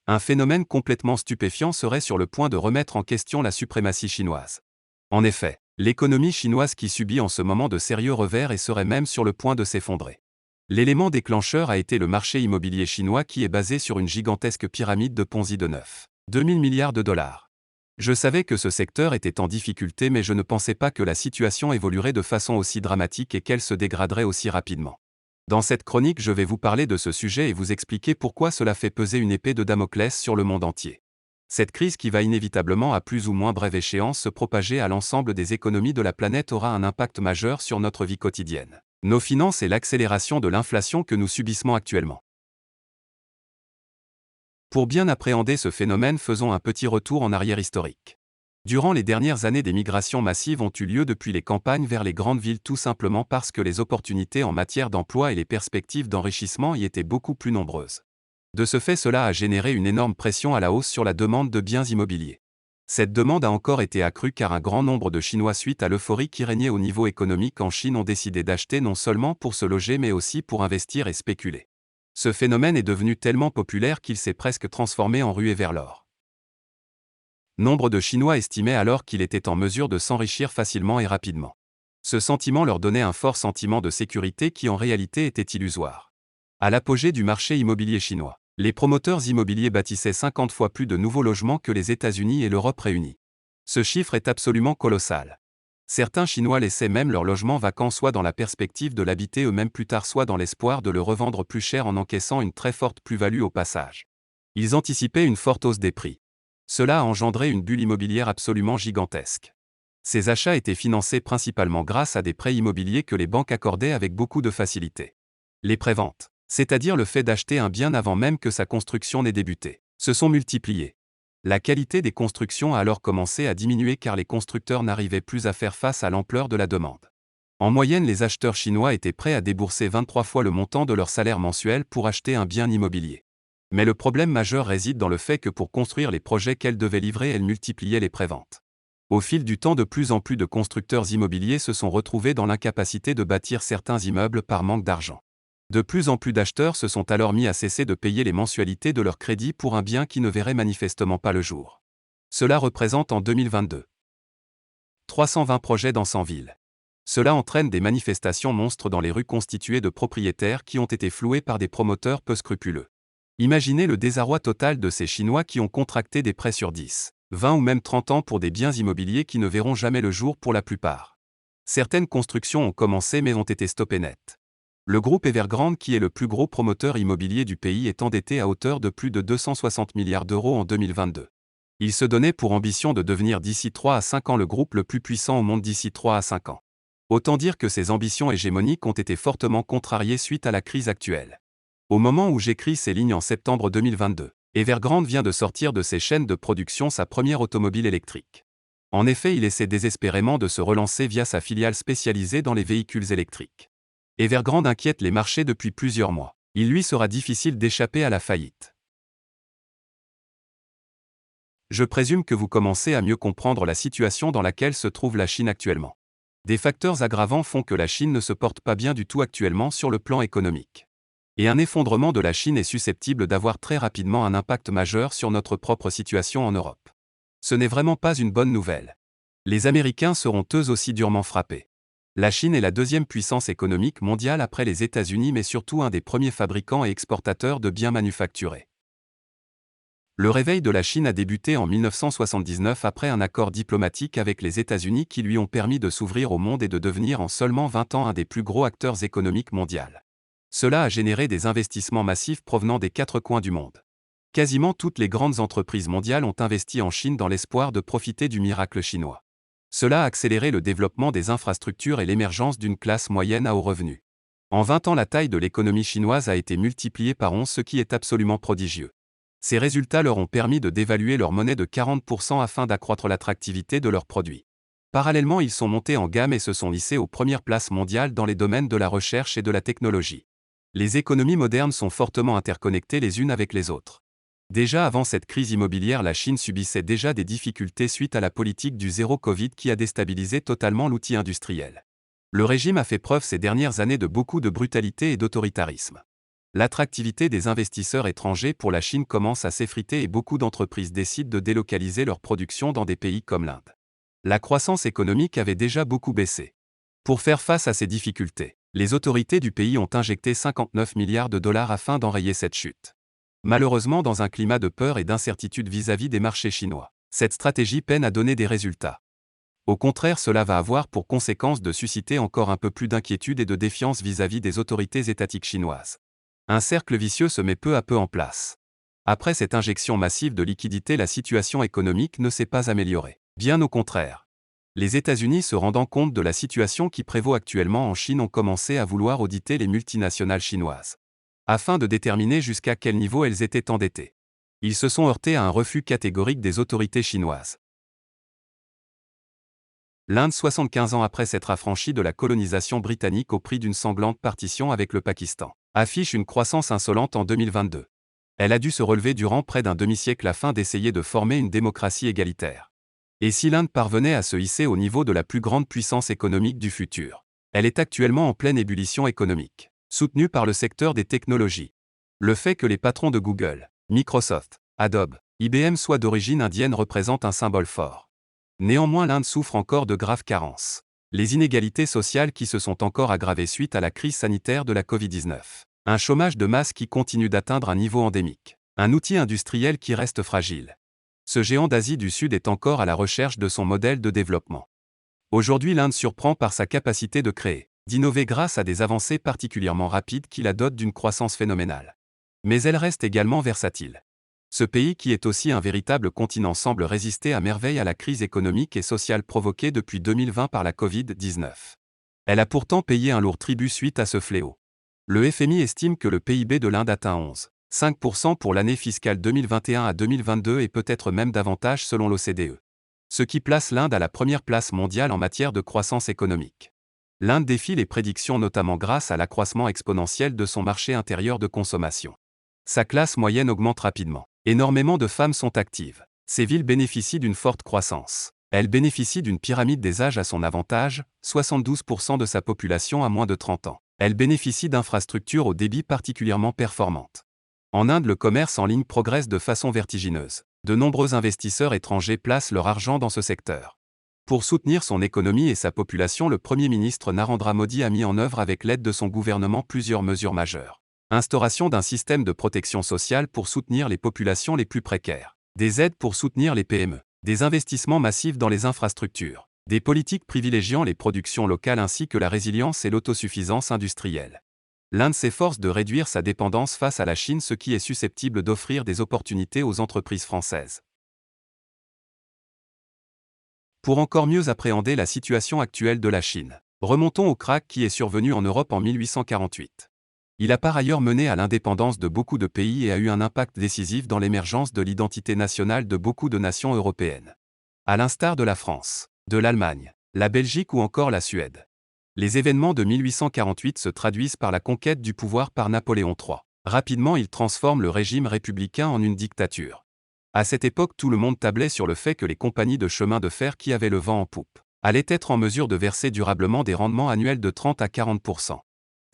Un phénomène complètement stupéfiant serait sur le point de remettre en question la suprématie chinoise. En effet, l'économie chinoise qui subit en ce moment de sérieux revers et serait même sur le point de s'effondrer. L'élément déclencheur a été le marché immobilier chinois qui est basé sur une gigantesque pyramide de Ponzi de 2 000 milliards de dollars. Je savais que ce secteur était en difficulté, mais je ne pensais pas que la situation évoluerait de façon aussi dramatique et qu'elle se dégraderait aussi rapidement. Dans cette chronique, je vais vous parler de ce sujet et vous expliquer pourquoi cela fait peser une épée de Damoclès sur le monde entier. Cette crise qui va inévitablement à plus ou moins brève échéance se propager à l'ensemble des économies de la planète aura un impact majeur sur notre vie quotidienne, nos finances et l'accélération de l'inflation que nous subissons actuellement. Pour bien appréhender ce phénomène, faisons un petit retour en arrière historique. Durant les dernières années, des migrations massives ont eu lieu depuis les campagnes vers les grandes villes, tout simplement parce que les opportunités en matière d'emploi et les perspectives d'enrichissement y étaient beaucoup plus nombreuses. De ce fait, cela a généré une énorme pression à la hausse sur la demande de biens immobiliers. Cette demande a encore été accrue car un grand nombre de Chinois, suite à l'euphorie qui régnait au niveau économique en Chine, ont décidé d'acheter non seulement pour se loger mais aussi pour investir et spéculer. Ce phénomène est devenu tellement populaire qu'il s'est presque transformé en ruée vers l'or. Nombre de Chinois estimaient alors qu'il était en mesure de s'enrichir facilement et rapidement. Ce sentiment leur donnait un fort sentiment de sécurité qui en réalité était illusoire. À l'apogée du marché immobilier chinois, les promoteurs immobiliers bâtissaient 50 fois plus de nouveaux logements que les États-Unis et l'Europe réunis. Ce chiffre est absolument colossal. Certains Chinois laissaient même leurs logements vacants, soit dans la perspective de l'habiter eux-mêmes plus tard, soit dans l'espoir de le revendre plus cher en encaissant une très forte plus-value au passage. Ils anticipaient une forte hausse des prix. Cela a engendré une bulle immobilière absolument gigantesque. Ces achats étaient financés principalement grâce à des prêts immobiliers que les banques accordaient avec beaucoup de facilité. Les préventes, c'est-à-dire le fait d'acheter un bien avant même que sa construction n'ait débuté, se sont multipliés. La qualité des constructions a alors commencé à diminuer car les constructeurs n'arrivaient plus à faire face à l'ampleur de la demande. En moyenne, les acheteurs chinois étaient prêts à débourser 23 fois le montant de leur salaire mensuel pour acheter un bien immobilier. Mais le problème majeur réside dans le fait que pour construire les projets qu'elles devaient livrer, elles multipliaient les préventes. Au fil du temps, de plus en plus de constructeurs immobiliers se sont retrouvés dans l'incapacité de bâtir certains immeubles par manque d'argent. De plus en plus d'acheteurs se sont alors mis à cesser de payer les mensualités de leur crédit pour un bien qui ne verrait manifestement pas le jour. Cela représente en 2022 320 projets dans 100 villes. Cela entraîne des manifestations monstres dans les rues constituées de propriétaires qui ont été floués par des promoteurs peu scrupuleux. Imaginez le désarroi total de ces Chinois qui ont contracté des prêts sur 10, 20 ou même 30 ans pour des biens immobiliers qui ne verront jamais le jour pour la plupart. Certaines constructions ont commencé mais ont été stoppées net. Le groupe Evergrande, qui est le plus gros promoteur immobilier du pays, est endetté à hauteur de plus de 260 milliards d'euros en 2022. Il se donnait pour ambition de devenir d'ici 3 à 5 ans le groupe le plus puissant au monde d'ici 3 à 5 ans. Autant dire que ces ambitions hégémoniques ont été fortement contrariées suite à la crise actuelle. Au moment où j'écris ces lignes en septembre 2022, Evergrande vient de sortir de ses chaînes de production sa première automobile électrique. En effet, il essaie désespérément de se relancer via sa filiale spécialisée dans les véhicules électriques. Evergrande inquiète les marchés depuis plusieurs mois. Il lui sera difficile d'échapper à la faillite. Je présume que vous commencez à mieux comprendre la situation dans laquelle se trouve la Chine actuellement. Des facteurs aggravants font que la Chine ne se porte pas bien du tout actuellement sur le plan économique. Et un effondrement de la Chine est susceptible d'avoir très rapidement un impact majeur sur notre propre situation en Europe. Ce n'est vraiment pas une bonne nouvelle. Les Américains seront eux aussi durement frappés. La Chine est la deuxième puissance économique mondiale après les États-Unis, mais surtout un des premiers fabricants et exportateurs de biens manufacturés. Le réveil de la Chine a débuté en 1979 après un accord diplomatique avec les États-Unis qui lui ont permis de s'ouvrir au monde et de devenir en seulement 20 ans un des plus gros acteurs économiques mondiaux. Cela a généré des investissements massifs provenant des 4 coins du monde. Quasiment toutes les grandes entreprises mondiales ont investi en Chine dans l'espoir de profiter du miracle chinois. Cela a accéléré le développement des infrastructures et l'émergence d'une classe moyenne à haut revenu. En 20 ans, la taille de l'économie chinoise a été multipliée par 11, ce qui est absolument prodigieux. Ces résultats leur ont permis de dévaluer leur monnaie de 40% afin d'accroître l'attractivité de leurs produits. Parallèlement, ils sont montés en gamme et se sont hissés aux premières places mondiales dans les domaines de la recherche et de la technologie. Les économies modernes sont fortement interconnectées les unes avec les autres. Déjà avant cette crise immobilière, la Chine subissait déjà des difficultés suite à la politique du zéro Covid qui a déstabilisé totalement l'outil industriel. Le régime a fait preuve ces dernières années de beaucoup de brutalité et d'autoritarisme. L'attractivité des investisseurs étrangers pour la Chine commence à s'effriter et beaucoup d'entreprises décident de délocaliser leur production dans des pays comme l'Inde. La croissance économique avait déjà beaucoup baissé. Pour faire face à ces difficultés, les autorités du pays ont injecté 59 milliards de dollars afin d'enrayer cette chute. Malheureusement, dans un climat de peur et d'incertitude vis-à-vis des marchés chinois, cette stratégie peine à donner des résultats. Au contraire, cela va avoir pour conséquence de susciter encore un peu plus d'inquiétude et de défiance vis-à-vis des autorités étatiques chinoises. Un cercle vicieux se met peu à peu en place. Après cette injection massive de liquidités, la situation économique ne s'est pas améliorée. Bien au contraire. Les États-Unis, se rendant compte de la situation qui prévaut actuellement en Chine, ont commencé à vouloir auditer les multinationales chinoises, afin de déterminer jusqu'à quel niveau elles étaient endettées. Ils se sont heurtés à un refus catégorique des autorités chinoises. L'Inde, 75 ans après s'être affranchie de la colonisation britannique au prix d'une sanglante partition avec le Pakistan, affiche une croissance insolente en 2022. Elle a dû se relever durant près d'un demi-siècle afin d'essayer de former une démocratie égalitaire. Et si l'Inde parvenait à se hisser au niveau de la plus grande puissance économique du futur, elle est actuellement en pleine ébullition économique, soutenue par le secteur des technologies. Le fait que les patrons de Google, Microsoft, Adobe, IBM soient d'origine indienne représente un symbole fort. Néanmoins, l'Inde souffre encore de graves carences. Les inégalités sociales qui se sont encore aggravées suite à la crise sanitaire de la Covid-19. Un chômage de masse qui continue d'atteindre un niveau endémique. Un outil industriel qui reste fragile. Ce géant d'Asie du Sud est encore à la recherche de son modèle de développement. Aujourd'hui, l'Inde surprend par sa capacité de créer, d'innover grâce à des avancées particulièrement rapides qui la dotent d'une croissance phénoménale. Mais elle reste également versatile. Ce pays, qui est aussi un véritable continent, semble résister à merveille à la crise économique et sociale provoquée depuis 2020 par la Covid-19. Elle a pourtant payé un lourd tribut suite à ce fléau. Le FMI estime que le PIB de l'Inde atteint 11,5% pour l'année fiscale 2021 à 2022 et peut-être même davantage selon l'OCDE. Ce qui place l'Inde à la première place mondiale en matière de croissance économique. L'Inde défie les prédictions notamment grâce à l'accroissement exponentiel de son marché intérieur de consommation. Sa classe moyenne augmente rapidement. Énormément de femmes sont actives. Ces villes bénéficient d'une forte croissance. Elle bénéficie d'une pyramide des âges à son avantage, 72% de sa population a moins de 30 ans. Elle bénéficie d'infrastructures au débit particulièrement performantes. En Inde, le commerce en ligne progresse de façon vertigineuse. De nombreux investisseurs étrangers placent leur argent dans ce secteur. Pour soutenir son économie et sa population, le Premier ministre Narendra Modi a mis en œuvre avec l'aide de son gouvernement plusieurs mesures majeures. Instauration d'un système de protection sociale pour soutenir les populations les plus précaires. Des aides pour soutenir les PME. Des investissements massifs dans les infrastructures. Des politiques privilégiant les productions locales ainsi que la résilience et l'autosuffisance industrielle. L'Inde s'efforce de réduire sa dépendance face à la Chine, ce qui est susceptible d'offrir des opportunités aux entreprises françaises. Pour encore mieux appréhender la situation actuelle de la Chine, remontons au krach qui est survenu en Europe en 1848. Il a par ailleurs mené à l'indépendance de beaucoup de pays et a eu un impact décisif dans l'émergence de l'identité nationale de beaucoup de nations européennes. À l'instar de la France, de l'Allemagne, la Belgique ou encore la Suède. Les événements de 1848 se traduisent par la conquête du pouvoir par Napoléon III. Rapidement, il transforme le régime républicain en une dictature. À cette époque, tout le monde tablait sur le fait que les compagnies de chemin de fer qui avaient le vent en poupe allaient être en mesure de verser durablement des rendements annuels de 30 à 40%.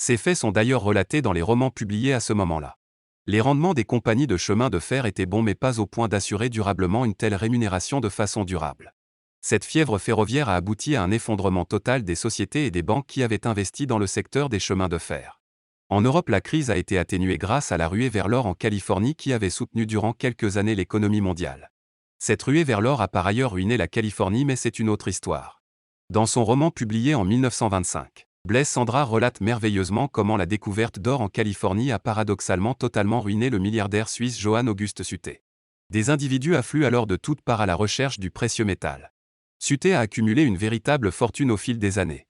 Ces faits sont d'ailleurs relatés dans les romans publiés à ce moment-là. Les rendements des compagnies de chemin de fer étaient bons mais pas au point d'assurer durablement une telle rémunération de façon durable. Cette fièvre ferroviaire a abouti à un effondrement total des sociétés et des banques qui avaient investi dans le secteur des chemins de fer. En Europe, la crise a été atténuée grâce à la ruée vers l'or en Californie qui avait soutenu durant quelques années l'économie mondiale. Cette ruée vers l'or a par ailleurs ruiné la Californie, mais c'est une autre histoire. Dans son roman publié en 1925, Blaise Cendrars relate merveilleusement comment la découverte d'or en Californie a paradoxalement totalement ruiné le milliardaire suisse Johann August Sutte. Des individus affluent alors de toutes parts à la recherche du précieux métal. Sutte a accumulé une véritable fortune au fil des années.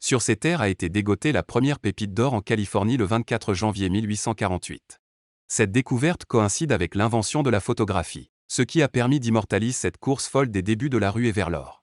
Sur ces terres a été dégotée la première pépite d'or en Californie le 24 janvier 1848. Cette découverte coïncide avec l'invention de la photographie, ce qui a permis d'immortaliser cette course folle des débuts de la ruée vers l'or.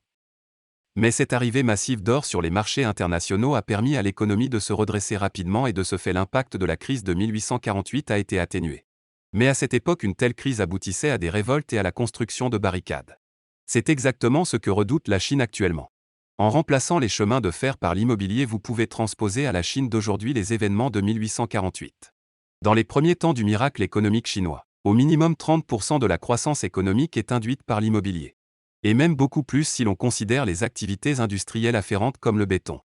Mais cette arrivée massive d'or sur les marchés internationaux a permis à l'économie de se redresser rapidement et de ce fait l'impact de la crise de 1848 a été atténué. Mais à cette époque, une telle crise aboutissait à des révoltes et à la construction de barricades. C'est exactement ce que redoute la Chine actuellement. En remplaçant les chemins de fer par l'immobilier, vous pouvez transposer à la Chine d'aujourd'hui les événements de 1848. Dans les premiers temps du miracle économique chinois, au minimum 30% de la croissance économique est induite par l'immobilier. Et même beaucoup plus si l'on considère les activités industrielles afférentes comme le béton.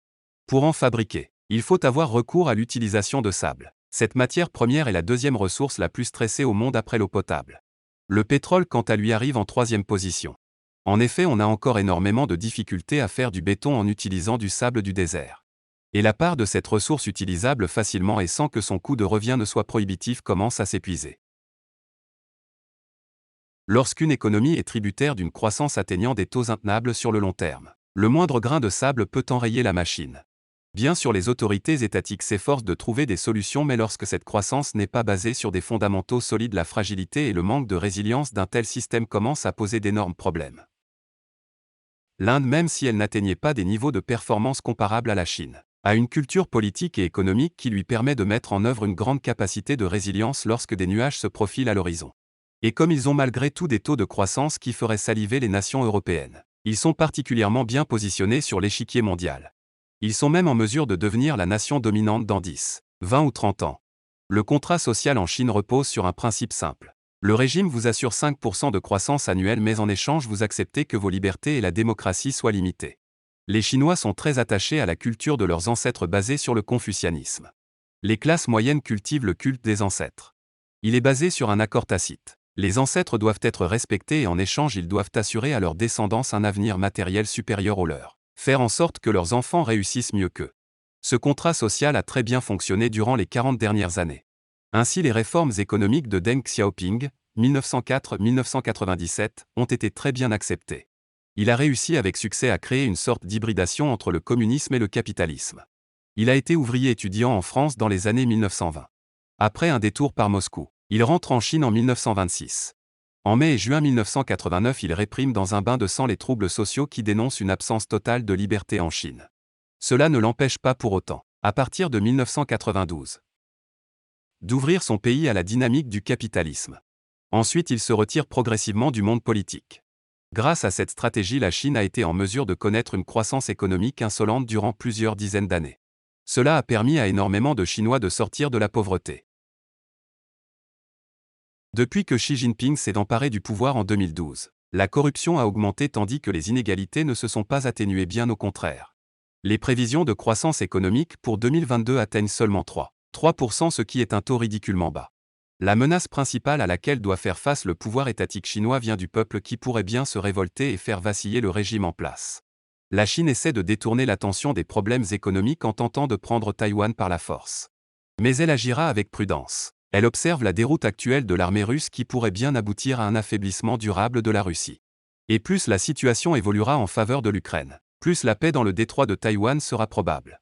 Pour en fabriquer, il faut avoir recours à l'utilisation de sable. Cette matière première est la deuxième ressource la plus stressée au monde après l'eau potable. Le pétrole, quant à lui, arrive en troisième position. En effet, on a encore énormément de difficultés à faire du béton en utilisant du sable du désert. Et la part de cette ressource utilisable facilement et sans que son coût de revient ne soit prohibitif commence à s'épuiser. Lorsqu'une économie est tributaire d'une croissance atteignant des taux intenables sur le long terme, le moindre grain de sable peut enrayer la machine. Bien sûr, les autorités étatiques s'efforcent de trouver des solutions, mais lorsque cette croissance n'est pas basée sur des fondamentaux solides, la fragilité et le manque de résilience d'un tel système commencent à poser d'énormes problèmes. L'Inde, même si elle n'atteignait pas des niveaux de performance comparables à la Chine, a une culture politique et économique qui lui permet de mettre en œuvre une grande capacité de résilience lorsque des nuages se profilent à l'horizon. Et comme ils ont malgré tout des taux de croissance qui feraient saliver les nations européennes, ils sont particulièrement bien positionnés sur l'échiquier mondial. Ils sont même en mesure de devenir la nation dominante dans 10, 20 ou 30 ans. Le contrat social en Chine repose sur un principe simple. Le régime vous assure 5% de croissance annuelle, mais en échange vous acceptez que vos libertés et la démocratie soient limitées. Les Chinois sont très attachés à la culture de leurs ancêtres basée sur le confucianisme. Les classes moyennes cultivent le culte des ancêtres. Il est basé sur un accord tacite. Les ancêtres doivent être respectés et en échange ils doivent assurer à leurs descendants un avenir matériel supérieur au leur. Faire en sorte que leurs enfants réussissent mieux qu'eux. Ce contrat social a très bien fonctionné durant les 40 dernières années. Ainsi, les réformes économiques de Deng Xiaoping, 1904-1997, ont été très bien acceptées. Il a réussi avec succès à créer une sorte d'hybridation entre le communisme et le capitalisme. Il a été ouvrier étudiant en France dans les années 1920. Après un détour par Moscou, il rentre en Chine en 1926. En mai et juin 1989, il réprime dans un bain de sang les troubles sociaux qui dénoncent une absence totale de liberté en Chine. Cela ne l'empêche pas pour autant, à partir de 1992, d'ouvrir son pays à la dynamique du capitalisme. Ensuite, il se retire progressivement du monde politique. Grâce à cette stratégie, la Chine a été en mesure de connaître une croissance économique insolente durant plusieurs dizaines d'années. Cela a permis à énormément de Chinois de sortir de la pauvreté. Depuis que Xi Jinping s'est emparé du pouvoir en 2012, la corruption a augmenté tandis que les inégalités ne se sont pas atténuées, bien au contraire. Les prévisions de croissance économique pour 2022 atteignent seulement 3%, ce qui est un taux ridiculement bas. La menace principale à laquelle doit faire face le pouvoir étatique chinois vient du peuple qui pourrait bien se révolter et faire vaciller le régime en place. La Chine essaie de détourner l'attention des problèmes économiques en tentant de prendre Taïwan par la force. Mais elle agira avec prudence. Elle observe la déroute actuelle de l'armée russe qui pourrait bien aboutir à un affaiblissement durable de la Russie. Et plus la situation évoluera en faveur de l'Ukraine, plus la paix dans le détroit de Taïwan sera probable.